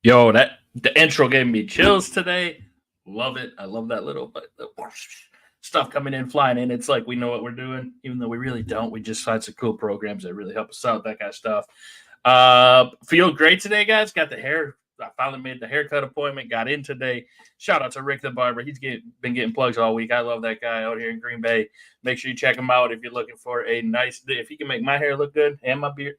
Yo, that the intro gave me chills today. Love it. I love that little but the stuff coming in, flying in. It's like we know what we're doing, even though we really don't. We just find some cool programs that really help us out, that kind of stuff. Feel great today, guys. Got the hair. I finally made the haircut appointment. Got in today. Shout out to Rick the barber. Been getting plugs all week. I love that guy out here in Green Bay. Make sure you check him out if you're looking for a nice. If he can make my hair look good and my beard,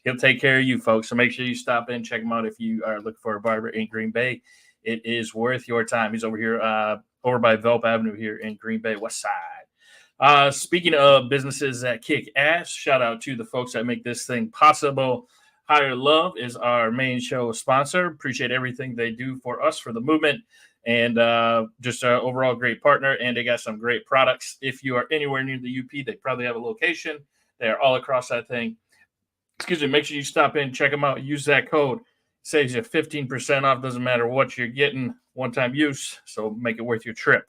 he'll take care of you, folks. So make sure you stop in, check him out if you are looking for a barber in Green Bay. It is worth your time. He's over here, over by Velp Avenue here in Green Bay, West Side. Speaking of businesses that kick ass, shout out to the folks that make this thing possible. Higher Love is our main show sponsor. Appreciate everything they do for us, for the movement, and just an overall great partner. And they got some great products. If you are anywhere near the UP, they probably have a location. They are all across that thing. Excuse me, make sure you stop in, check them out, use that code. Saves you 15% off. Doesn't matter what you're getting, one-time use. So make it worth your trip.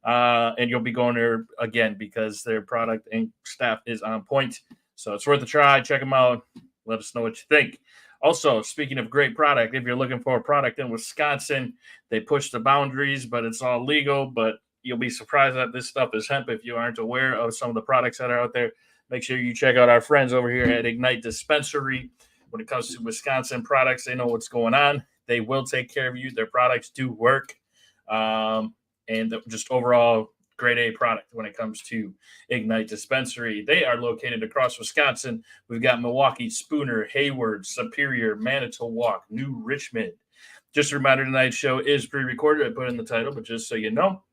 And you'll be going there again because their product and staff is on point. So it's worth a try. Check them out. Let us know what you think. Also, speaking of great product, if you're looking for a product in Wisconsin, they push the boundaries, but it's all legal. But you'll be surprised that this stuff is hemp if you aren't aware of some of the products that are out there. Make sure you check out our friends over here at Ignite Dispensary. When it comes to Wisconsin products, they know what's going on. They will take care of you. Their products do work. And just overall grade A product when it comes to Ignite Dispensary. They are located across Wisconsin. We've got Milwaukee, Spooner, Hayward, Superior, Manitowoc, New Richmond. Just a reminder, tonight's show is pre-recorded. I put in the title, but just so you know,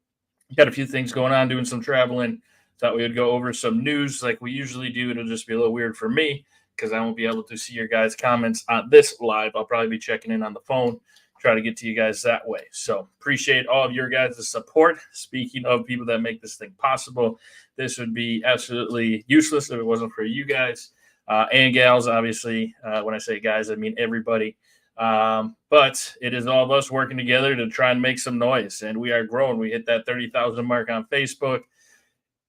got a few things going on, doing some traveling. Thought we would go over some news like we usually do. It'll just be a little weird for me because I won't be able to see your guys' comments on this live. I'll probably be checking in on the phone, try to get to you guys that way. So appreciate all of your guys' support. Speaking of people that make this thing possible, this would be absolutely useless if it wasn't for you guys and gals, obviously. When I say guys, I mean everybody. But it is all of us working together to try and make some noise. And we are growing. We hit that 30,000 mark on Facebook.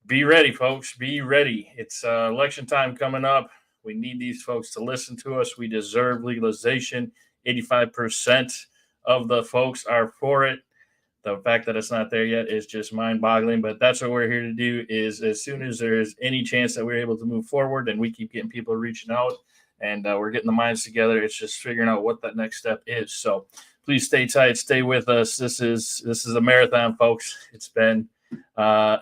Be ready, folks. Be ready. It's election time coming up. We need these folks to listen to us. We deserve legalization. 85% of the folks are for it. The fact that it's not there yet is just mind-boggling, but that's what we're here to do. Is as soon as there's any chance that we're able to move forward, and we keep getting people reaching out, and we're getting the minds together, it's just figuring out what that next step is. So please stay tight, stay with us. This is a marathon, folks. It's been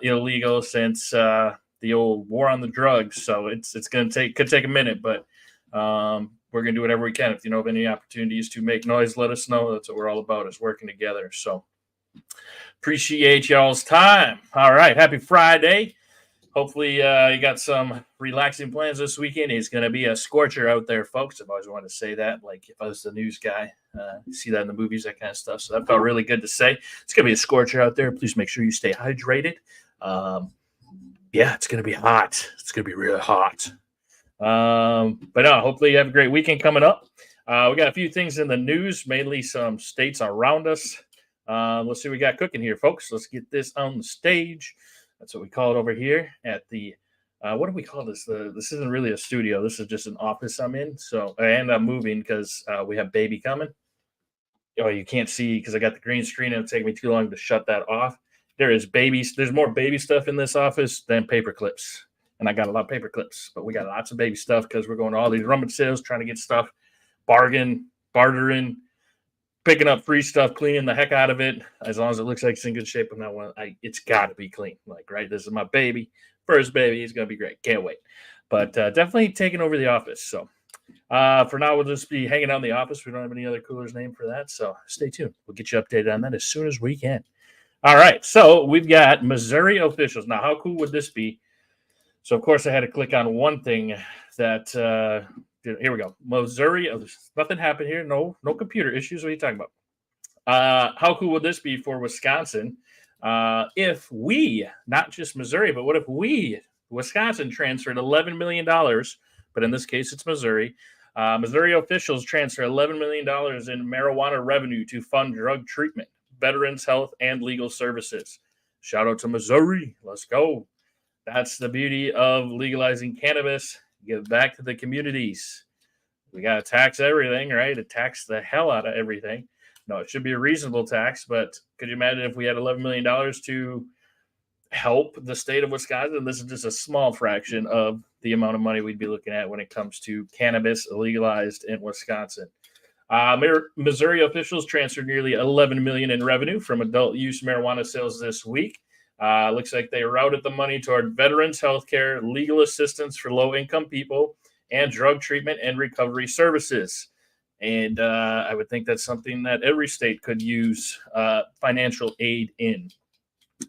illegal since the old war on the drugs, so it's could take a minute, but we're going to do whatever we can. If you know of any opportunities to make noise, let us know. That's what we're all about, is working together. So appreciate y'all's time. All right. Happy Friday. Hopefully you got some relaxing plans this weekend. It's going to be a scorcher out there, folks. I've always wanted to say that. Like if I was the news guy, you see that in the movies, that kind of stuff. So that felt really good to say. It's going to be a scorcher out there. Please make sure you stay hydrated. Yeah, it's going to be hot. It's going to be really hot. But no, hopefully you have a great weekend coming up. We got a few things in the news, mainly some states around us. Let's see what we got cooking here, folks. Let's get this on the stage. That's what we call it over here at the, what do we call this? This isn't really a studio. This is just an office I'm in. So, and I'm moving because we have baby coming. Oh, you can't see because I got the green screen. It'll take me too long to shut that off. There's more baby stuff in this office than paper clips. And I got a lot of paper clips, but we got lots of baby stuff because we're going to all these rummage sales, trying to get stuff, bartering, picking up free stuff, cleaning the heck out of it. As long as it looks like it's in good shape, it's got to be clean. Like, right, this is my baby, first baby. He's going to be great. Can't wait. But definitely taking over the office. So for now, we'll just be hanging out in the office. We don't have any other coolers named for that. So stay tuned. We'll get you updated on that as soon as we can. All right. So we've got Missouri officials. Now, how cool would this be? So, of course, I had to click on one thing that, here we go. Missouri, nothing happened here. No computer issues. What are you talking about? How cool would this be for Wisconsin if we, not just Missouri, but what if we, Wisconsin, transferred $11 million, but in this case, it's Missouri. Missouri officials transfer $11 million in marijuana revenue to fund drug treatment, veterans' health, and legal services. Shout out to Missouri. Let's go. That's the beauty of legalizing cannabis. Give back to the communities. we got to tax everything, right? To tax the hell out of everything. No, it should be a reasonable tax, but could you imagine if we had $11 million to help the state of Wisconsin? This is just a small fraction of the amount of money we'd be looking at when it comes to cannabis legalized in Wisconsin. Missouri officials transferred nearly $11 million in revenue from adult use marijuana sales this week. Looks like they routed the money toward veterans health care, legal assistance for low-income people, and drug treatment and recovery services. And I would think that's something that every state could use financial aid in.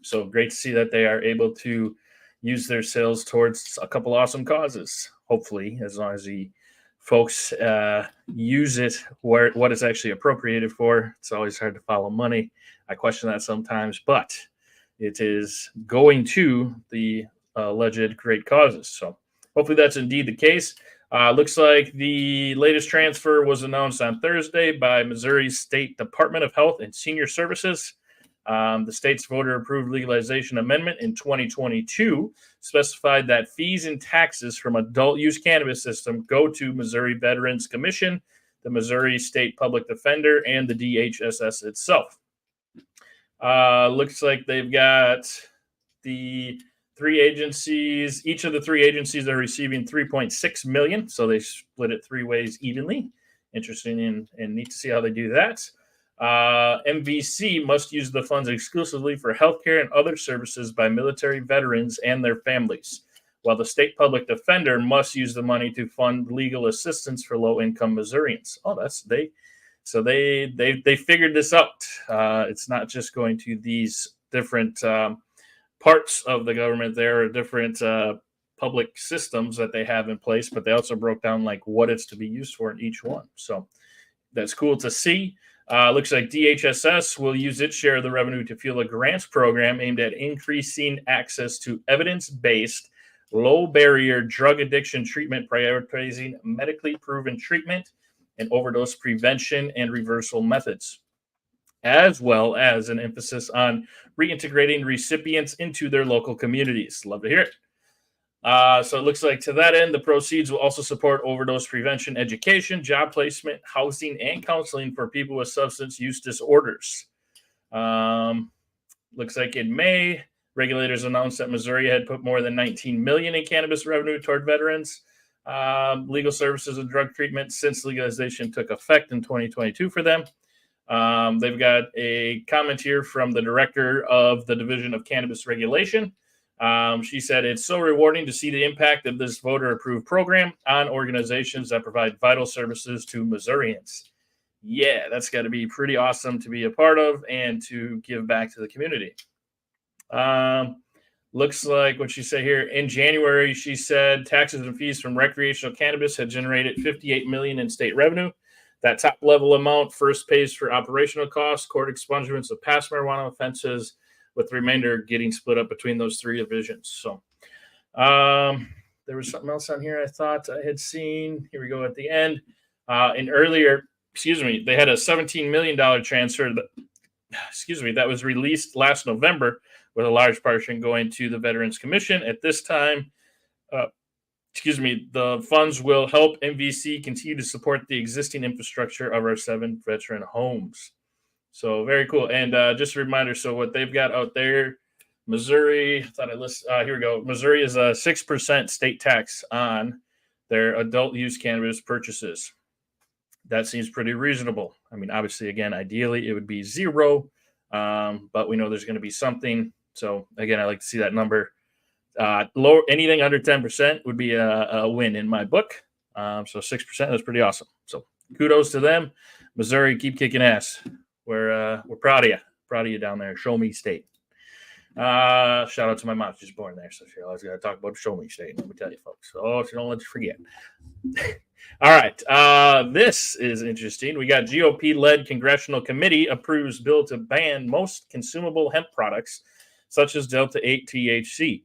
So great to see that they are able to use their sales towards a couple awesome causes. Hopefully, as long as the folks use it where what it's actually appropriated for. It's always hard to follow money. I question that sometimes, but it is going to the alleged great causes. So hopefully that's indeed the case. Looks like the latest transfer was announced on Thursday by Missouri's State Department of Health and Senior Services. The state's voter-approved legalization amendment in 2022 specified that fees and taxes from adult-use cannabis system go to Missouri Veterans Commission, the Missouri State Public Defender, and the DHSS itself. Looks like they've got the three agencies. Each of the three agencies are receiving $3.6 million, so they split it three ways evenly. Interesting and neat to see how they do that. MVC must use the funds exclusively for healthcare and other services by military veterans and their families, while the state public defender must use the money to fund legal assistance for low-income Missourians. Oh, they figured this out. It's not just going to these different parts of the government. There are different public systems that they have in place, but they also broke down like what it's to be used for in each one. So that's cool to see. Looks like DHSS will use its share of the revenue to fuel a grants program aimed at increasing access to evidence-based, low-barrier drug addiction treatment, prioritizing medically proven treatment and overdose prevention and reversal methods, as well as an emphasis on reintegrating recipients into their local communities. Love to hear it. So it looks like to that end, the proceeds will also support overdose prevention, education, job placement, housing, and counseling for people with substance use disorders. Looks like in May, regulators announced that Missouri had put more than $19 million in cannabis revenue toward veterans, legal services, and drug treatment since legalization took effect in 2022 for them. They've got a comment here from the director of the Division of Cannabis Regulation. She said, "It's so rewarding to see the impact of this voter-approved program on organizations that provide vital services to Missourians." Yeah, that's got to be pretty awesome to be a part of and to give back to the community. Looks like what she said here in January, she said taxes and fees from recreational cannabis had generated $58 million in state revenue. That top level amount first pays for operational costs, court expungements of past marijuana offenses, with the remainder getting split up between those three divisions. So there was something else on here I thought I had seen. Here we go at the end. They had a $17 million transfer that was released last November, with a large portion going to the Veterans Commission. At this time, the funds will help MVC continue to support the existing infrastructure of our 7 veteran homes. So very cool. And just a reminder, so what they've got out there, Missouri, here we go. Missouri is a 6% state tax on their adult use cannabis purchases. That seems pretty reasonable. I mean, obviously, again, ideally it would be 0, but we know there's going to be something. So again, I like to see that number. Lower, anything under 10% would be a win in my book. So 6% is pretty awesome. So kudos to them. Missouri, keep kicking ass. We're proud of you down there. Show me state. Shout out to my mom. She's born there, so she always got to talk about Show me state. Let me tell you, folks. Oh, she don't let you forget. All right. This is interesting. We got GOP-led Congressional Committee approves bill to ban most consumable hemp products, such as Delta-8 THC.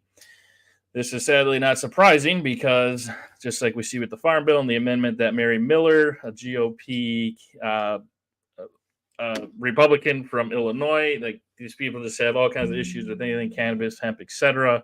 This is sadly not surprising because, just like we see with the Farm Bill and the amendment that Mary Miller, a GOP Republican from Illinois, like these people just have all kinds of issues with anything cannabis, hemp, etc.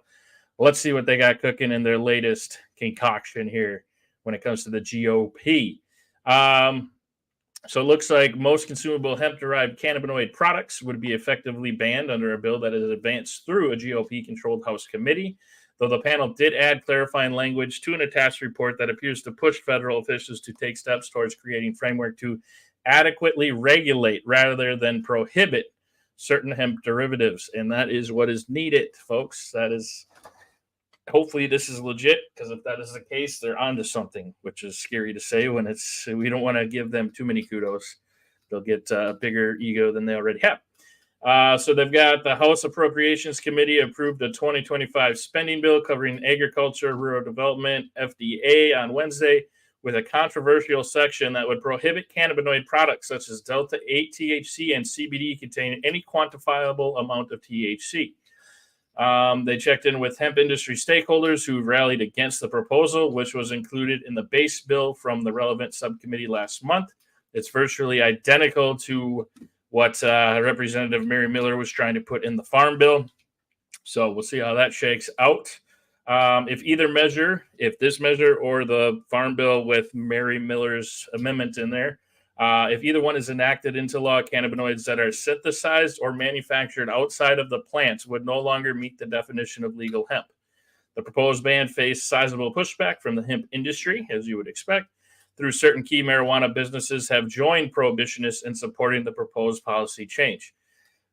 Let's see what they got cooking in their latest concoction here when it comes to the GOP. So it looks like most consumable hemp-derived cannabinoid products would be effectively banned under a bill that is advanced through a GOP-controlled House committee, though the panel did add clarifying language to an attached report that appears to push federal officials to take steps towards creating framework to adequately regulate rather than prohibit certain hemp derivatives. And that is what is needed, folks. That is... Hopefully this is legit, because if that is the case, they're onto something, which is scary to say when we don't want to give them too many kudos. They'll get a bigger ego than they already have. So they've got the House Appropriations Committee approved a 2025 spending bill covering agriculture, rural development, FDA on Wednesday, with a controversial section that would prohibit cannabinoid products such as Delta-8 THC and CBD containing any quantifiable amount of THC. They checked in with hemp industry stakeholders who rallied against the proposal, which was included in the base bill from the relevant subcommittee last month. It's virtually identical to what Representative Mary Miller was trying to put in the farm bill. So we'll see how that shakes out. If this measure or the farm bill with Mary Miller's amendment in there, if either one is enacted into law, cannabinoids that are synthesized or manufactured outside of the plants would no longer meet the definition of legal hemp. The proposed ban faced sizable pushback from the hemp industry, as you would expect, through certain key marijuana businesses have joined prohibitionists in supporting the proposed policy change.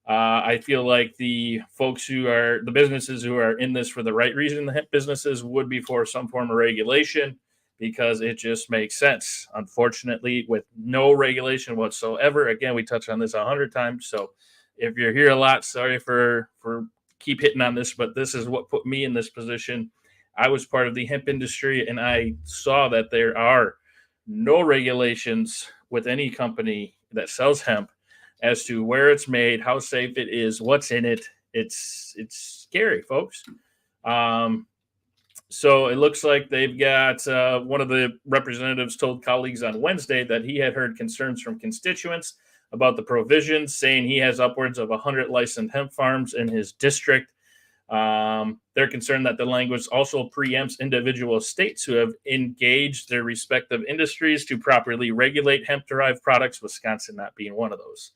I feel like the businesses who are in this for the right reason, the hemp businesses, would be for some form of regulation, because it just makes sense. Unfortunately, with no regulation whatsoever, again, we touched on this 100 times. So if you're here a lot, sorry for keep hitting on this, but this is what put me in this position. I was part of the hemp industry, and I saw that there are no regulations with any company that sells hemp as to where it's made, how safe it is, what's in it. It's scary, folks. So it looks like they've got one of the representatives told colleagues on Wednesday that he had heard concerns from constituents about the provisions, saying he has upwards of 100 licensed hemp farms in his district. They're concerned that the language also preempts individual states who have engaged their respective industries to properly regulate hemp-derived products, Wisconsin not being one of those.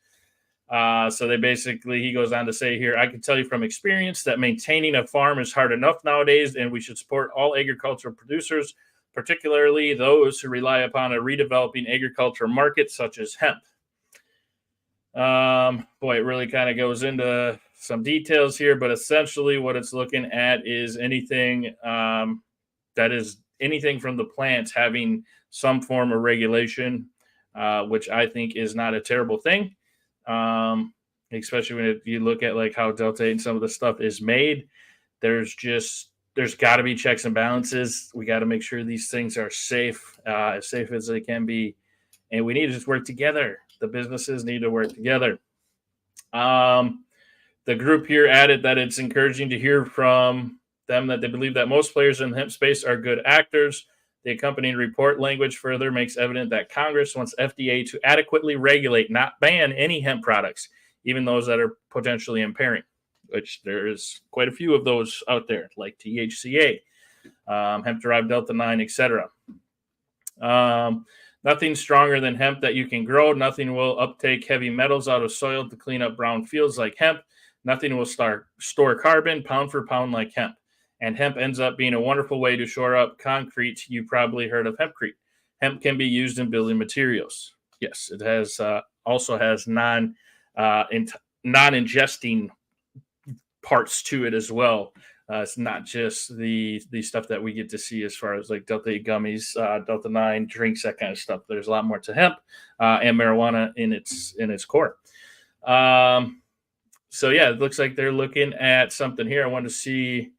So he goes on to say here, I can tell you from experience that maintaining a farm is hard enough nowadays, and we should support all agricultural producers, particularly those who rely upon a redeveloping agricultural market such as hemp. It really kind of goes into some details here, but essentially what it's looking at is anything anything from the plants having some form of regulation, which I think is not a terrible thing. Especially when you look at like how Delta and some of the stuff is made, there's got to be checks and balances. We got to make sure these things are safe, as safe as they can be, and we need to just work together. The businesses need to work together. The group here added that it's encouraging to hear from them that they believe that most players in the hemp space are good actors. The accompanying report language further makes evident that Congress wants FDA to adequately regulate, not ban, any hemp products, even those that are potentially impairing, which there is quite a few of those out there, like THCA, hemp-derived Delta-9, etc. Nothing stronger than hemp that you can grow. Nothing will uptake heavy metals out of soil to clean up brown fields like hemp. Nothing will store carbon pound for pound like hemp. And hemp ends up being a wonderful way to shore up concrete. You probably heard of hempcrete. Hemp can be used in building materials. Yes, it has also has non-ingesting parts to it as well. It's not just the stuff that we get to see as far as like Delta-8 gummies, Delta-9 drinks, that kind of stuff. There's a lot more to hemp and marijuana in its core. So yeah, it looks like they're looking at something here. I want to see.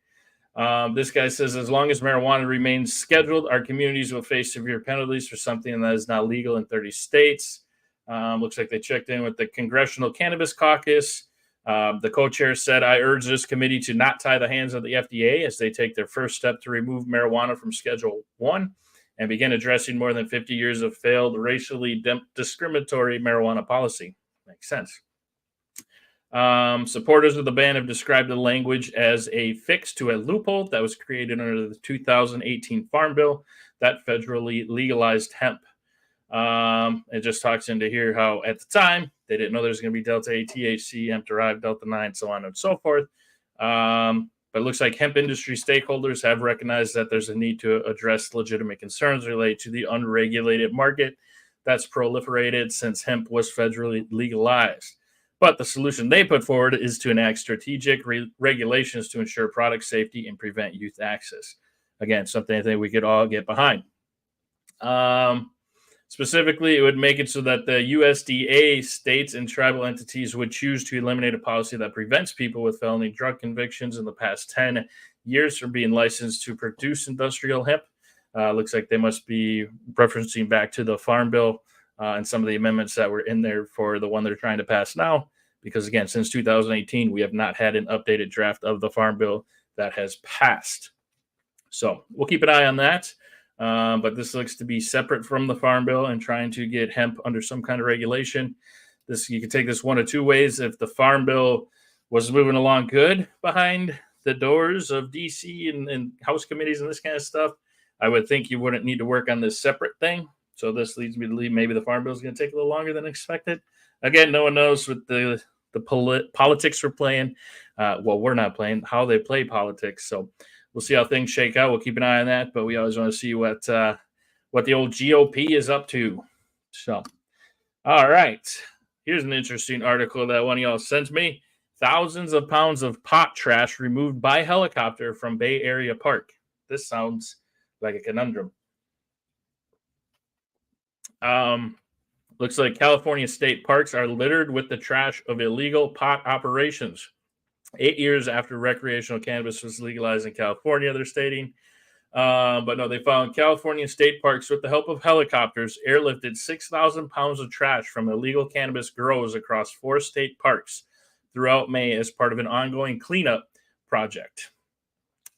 This guy says, as long as marijuana remains scheduled, our communities will face severe penalties for something that is not legal in 30 states. Looks like they checked in with the Congressional Cannabis Caucus. The co-chair said, I urge this committee to not tie the hands of the FDA as they take their first step to remove marijuana from Schedule 1 and begin addressing more than 50 years of failed racially discriminatory marijuana policy. Makes sense. Supporters of the ban have described the language as a fix to a loophole that was created under the 2018 Farm Bill that federally legalized hemp. It just talks into here how at the time they didn't know there's going to be Delta 8 THC, hemp derived Delta 9, so on and so forth. But it looks like hemp industry stakeholders have recognized that there's a need to address legitimate concerns related to the unregulated market that's proliferated since hemp was federally legalized. But the solution they put forward is to enact strategic regulations to ensure product safety and prevent youth access. Again, something I think we could all get behind. Specifically, it would make it so that the USDA, states, and tribal entities would choose to eliminate a policy that prevents people with felony drug convictions in the past 10 years from being licensed to produce industrial hemp. Looks like they must be referencing back to the Farm Bill and some of the amendments that were in there for the one they're trying to pass now. Because, again, since 2018, we have not had an updated draft of the Farm Bill that has passed. So we'll keep an eye on that. But this looks to be separate from the Farm Bill and trying to get hemp under some kind of regulation. You could take this one of two ways. If the Farm Bill was moving along good behind the doors of DC and House committees and this kind of stuff, I would think you wouldn't need to work on this separate thing. So this leads me to believe maybe the Farm Bill is going to take a little longer than expected. Again, no one knows what the politics we're playing. Well, we're not playing, how they play politics. So we'll see how things shake out. We'll keep an eye on that, but we always want to see what the old GOP is up to. So, all right. Here's an interesting article that one of y'all sent me. Thousands of pounds of pot trash removed by helicopter from Bay Area Park. This sounds like a conundrum. Looks like California state parks are littered with the trash of illegal pot operations. 8 years after recreational cannabis was legalized in California, they're stating. But no, they found California state parks with the help of helicopters airlifted 6,000 pounds of trash from illegal cannabis grows across 4 state parks throughout May as part of an ongoing cleanup project.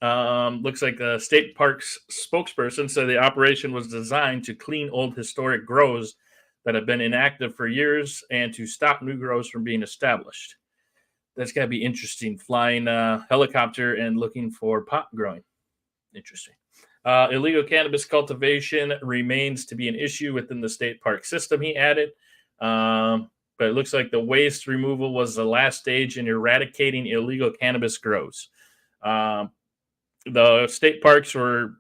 Looks like the state parks spokesperson said the operation was designed to clean old historic grows that have been inactive for years and to stop new grows from being established. That's got to be interesting, flying a helicopter and looking for pot growing. Interesting. Illegal cannabis cultivation remains to be an issue within the state park system, he added. But it looks like the waste removal was the last stage in eradicating illegal cannabis grows. The state parks were,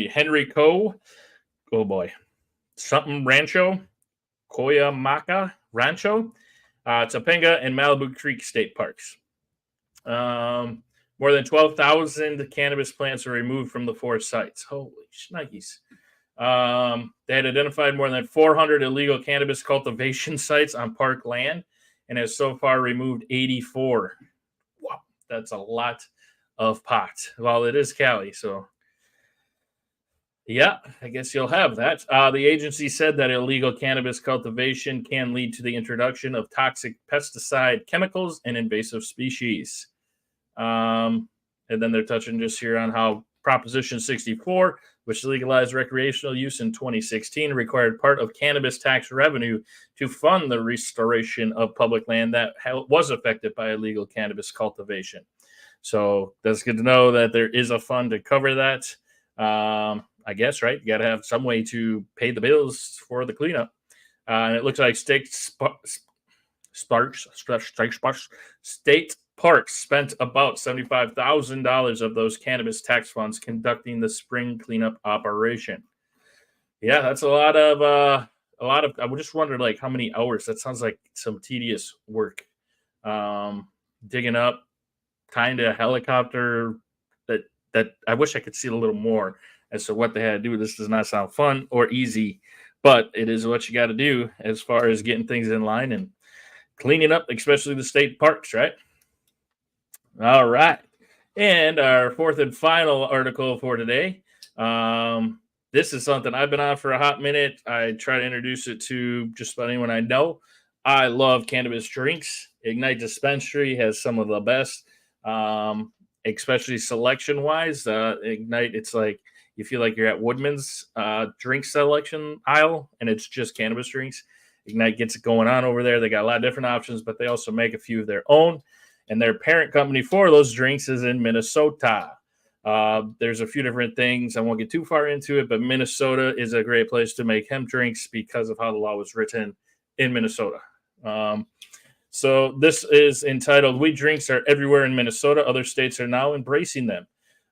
Henry Coe, something Rancho, Coyamaca Rancho, Topanga, and Malibu Creek state parks. More than 12,000 cannabis plants were removed from the 4 sites. Holy shnikes. They had identified more than 400 illegal cannabis cultivation sites on park land and has so far removed 84. Wow, that's a lot of pot. Well, it is Cali, so yeah, I guess you'll have that. The agency said that illegal cannabis cultivation can lead to the introduction of toxic pesticide chemicals and invasive species. And then they're touching just here on how Proposition 64, which legalized recreational use in 2016, required part of cannabis tax revenue to fund the restoration of public land that was affected by illegal cannabis cultivation. So that's good to know that there is a fund to cover that. I guess, right? You got to have some way to pay the bills for the cleanup. And it looks like state parks spent about $75,000 of those cannabis tax funds conducting the spring cleanup operation. Yeah, that's a lot of. I would just wonder, like, how many hours. That sounds like some tedious work. Digging up, kind of helicopter. That I wish I could see a little more as to what they had to do. This does not sound fun or easy, but it is what you got to do as far as getting things in line and cleaning up, especially the state parks, right? All right. And our fourth and final article for today. This is something I've been on for a hot minute. I try to introduce it to just about anyone I know. I love cannabis drinks. Ignite Dispensary has some of the best, especially selection-wise. Ignite, it's like you feel like you're at Woodman's drink selection aisle, and it's just cannabis drinks. Ignite gets it going on over there. They got a lot of different options, but they also make a few of their own. And their parent company for those drinks is in Minnesota. There's a few different things. I won't get too far into it, but Minnesota is a great place to make hemp drinks because of how the law was written in Minnesota. So this is entitled "Weed Drinks Are Everywhere in Minnesota. Other states are now embracing them."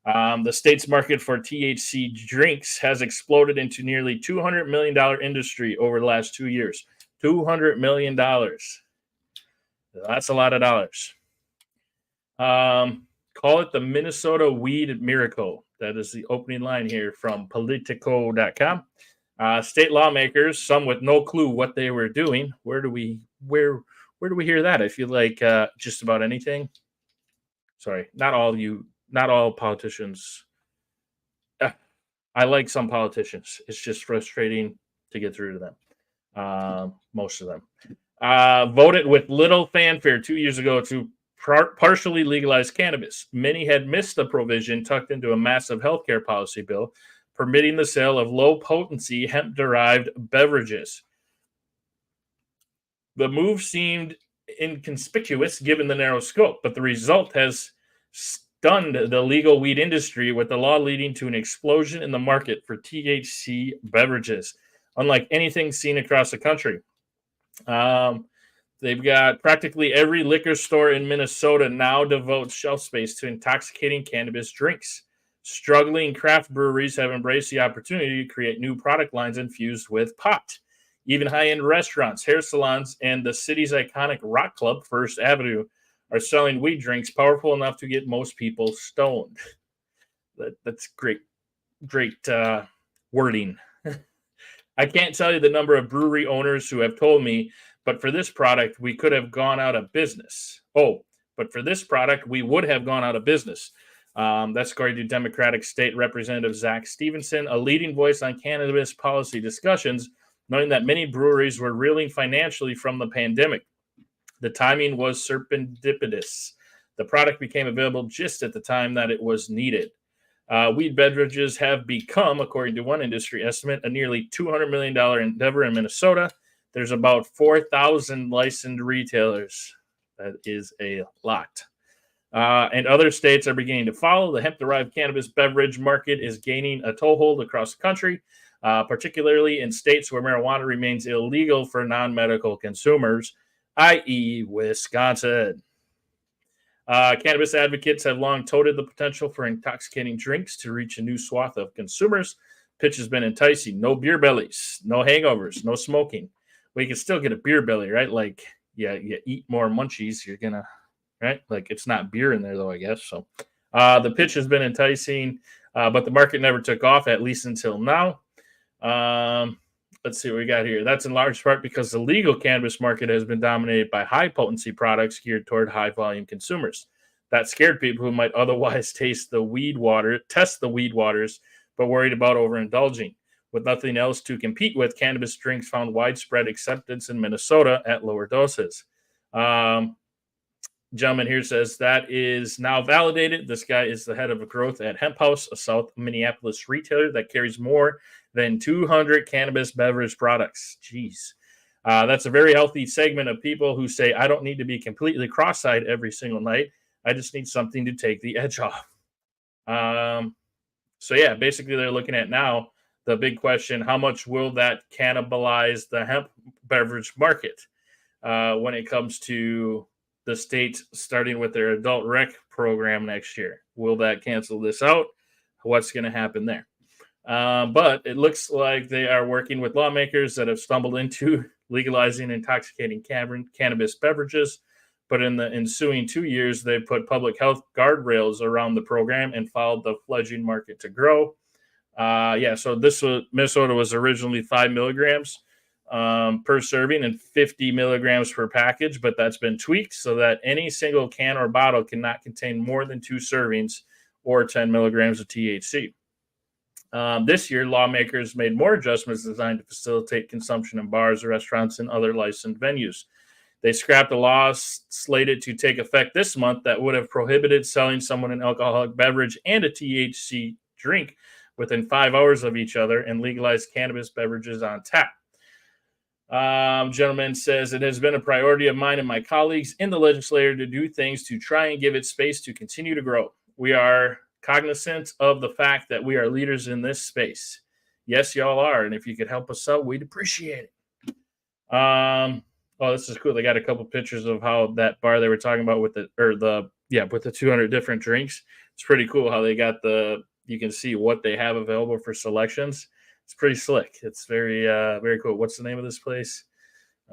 The state's market for THC drinks has exploded into nearly $200 million industry over the last 2 years. $200 million. That's a lot of dollars. Call it the Minnesota Weed Miracle. That is the opening line here from Politico.com. State lawmakers, some with no clue what they were doing. Where do we hear that? I feel like just about anything. Sorry, not all politicians. I like some politicians. It's just frustrating to get through to them. Most of them voted with little fanfare 2 years ago to partially legalize cannabis. Many had missed the provision tucked into a massive healthcare policy bill permitting the sale of low-potency hemp-derived beverages. The move seemed inconspicuous given the narrow scope, but the result has stunned the legal weed industry, with the law leading to an explosion in the market for THC beverages, unlike anything seen across the country. They've got practically every liquor store in Minnesota now devotes shelf space to intoxicating cannabis drinks. Struggling craft breweries have embraced the opportunity to create new product lines infused with pot. Even high-end restaurants, hair salons, and the city's iconic rock club, First Avenue, are selling weed drinks powerful enough to get most people stoned. That's great wording. I can't tell you the number of brewery owners who have told me, but for this product, we could have gone out of business. But for this product, we would have gone out of business. That's according to Democratic State Representative Zach Stevenson, a leading voice on cannabis policy discussions, knowing that many breweries were reeling financially from the pandemic. The timing was serendipitous. The product became available just at the time that it was needed. Weed beverages have become, according to one industry estimate, a nearly $200 million endeavor in Minnesota. There's about 4,000 licensed retailers. That is a lot. And other states are beginning to follow. The hemp-derived cannabis beverage market is gaining a toehold across the country, particularly in states where marijuana remains illegal for non-medical consumers, i.e. Wisconsin. Cannabis advocates have long touted the potential for intoxicating drinks to reach a new swath of consumers. Pitch has been enticing. No beer bellies, no hangovers, no smoking. Well, you can still get a beer belly, right? Like, you eat more munchies, you're going to, right? Like, it's not beer in there, though, I guess. So the pitch has been enticing, but the market never took off, at least until now. Let's see what we got here. That's in large part because the legal cannabis market has been dominated by high-potency products geared toward high-volume consumers. That scared people who might otherwise test the weed waters, but worried about overindulging. With nothing else to compete with, cannabis drinks found widespread acceptance in Minnesota at lower doses. Gentleman here says that is now validated. This guy is the head of growth at Hemp House, a South Minneapolis retailer that carries more than 200 cannabis beverage products. Jeez. That's a very healthy segment of people who say, I don't need to be completely cross-eyed every single night. I just need something to take the edge off. So yeah, basically they're looking at now the big question, how much will that cannibalize the hemp beverage market when it comes to the state starting with their adult rec program next year? Will that cancel this out? What's going to happen there? But it looks like they are working with lawmakers that have stumbled into legalizing intoxicating cannabis beverages. But in the ensuing 2 years, they put public health guardrails around the program and followed the fledgling market to grow. So Minnesota was originally 5 milligrams per serving and 50 milligrams per package, but that's been tweaked so that any single can or bottle cannot contain more than 2 servings or 10 milligrams of THC. This year, lawmakers made more adjustments designed to facilitate consumption in bars, restaurants, and other licensed venues. They scrapped a law slated to take effect this month that would have prohibited selling someone an alcoholic beverage and a THC drink within 5 hours of each other and legalized cannabis beverages on tap. Gentleman says, it has been a priority of mine and my colleagues in the legislature to do things to try and give it space to continue to grow. We are cognizant of the fact that we are leaders in this space. Yes, y'all are. And if you could help us out, we'd appreciate it. Oh, this is cool. They got a couple pictures of how that bar they were talking about with the 200 different drinks. It's pretty cool how they got you can see what they have available for selections. It's pretty slick. It's very, very cool. What's the name of this place?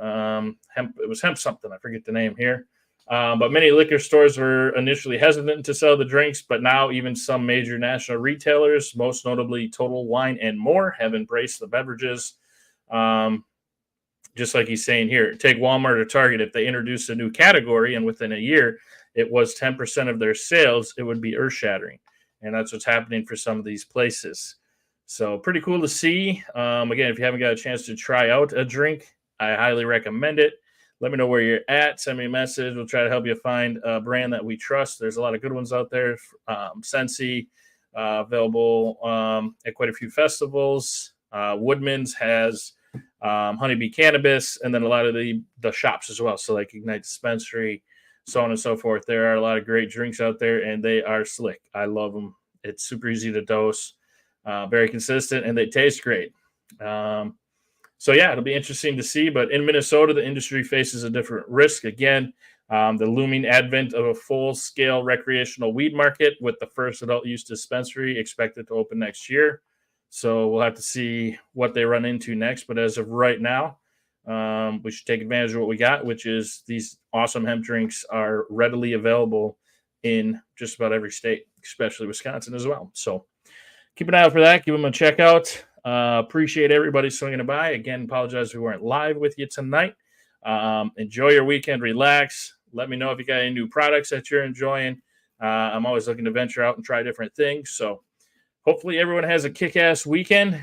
Hemp. It was Hemp something. I forget the name here. But many liquor stores were initially hesitant to sell the drinks, but now even some major national retailers, most notably Total Wine and More, have embraced the beverages. Just like he's saying here, take Walmart or Target. If they introduce a new category and within a year it was 10% of their sales, it would be earth-shattering. And that's what's happening for some of these places. So pretty cool to see. Again, if you haven't got a chance to try out a drink, I highly recommend it. Let me know where you're at. Send me a message. We'll try to help you find a brand that we trust. There's a lot of good ones out there. Sensi, available at quite a few festivals. Woodman's has Honeybee Cannabis, and then a lot of the shops as well. So like Ignite Dispensary, so on and so forth. There are a lot of great drinks out there, and they are slick. I love them. It's super easy to dose, very consistent, and they taste great. So yeah, it'll be interesting to see. But in Minnesota, the industry faces a different risk. Again, the looming advent of a full-scale recreational weed market with the first adult use dispensary expected to open next year. So we'll have to see what they run into next. But as of right now, we should take advantage of what we got, which is these awesome hemp drinks are readily available in just about every state, especially Wisconsin as well. So keep an eye out for that. Give them a check out. Appreciate everybody swinging by. Again, apologize we weren't live with you tonight. Enjoy your weekend. Relax. Let me know if you got any new products that you're enjoying. I'm always looking to venture out and try different things. So hopefully everyone has a kick-ass weekend.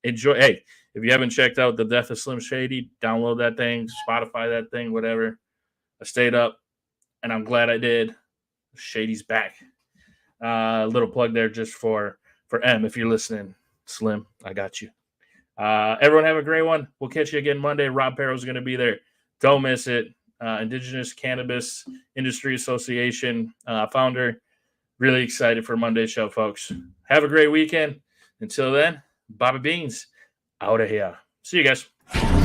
Enjoy. Hey, if you haven't checked out The Death of Slim Shady, download that thing, Spotify that thing, whatever. I stayed up, and I'm glad I did. Shady's back. Little plug there just for M, if you're listening. Slim, I got you. Everyone have a great one. We'll catch you again Monday. Rob Perro's going to be there. Don't miss it. Indigenous Cannabis Industry Association founder. Really excited for Monday's show, folks. Have a great weekend. Until then, Bobby Beans out of here. See you guys.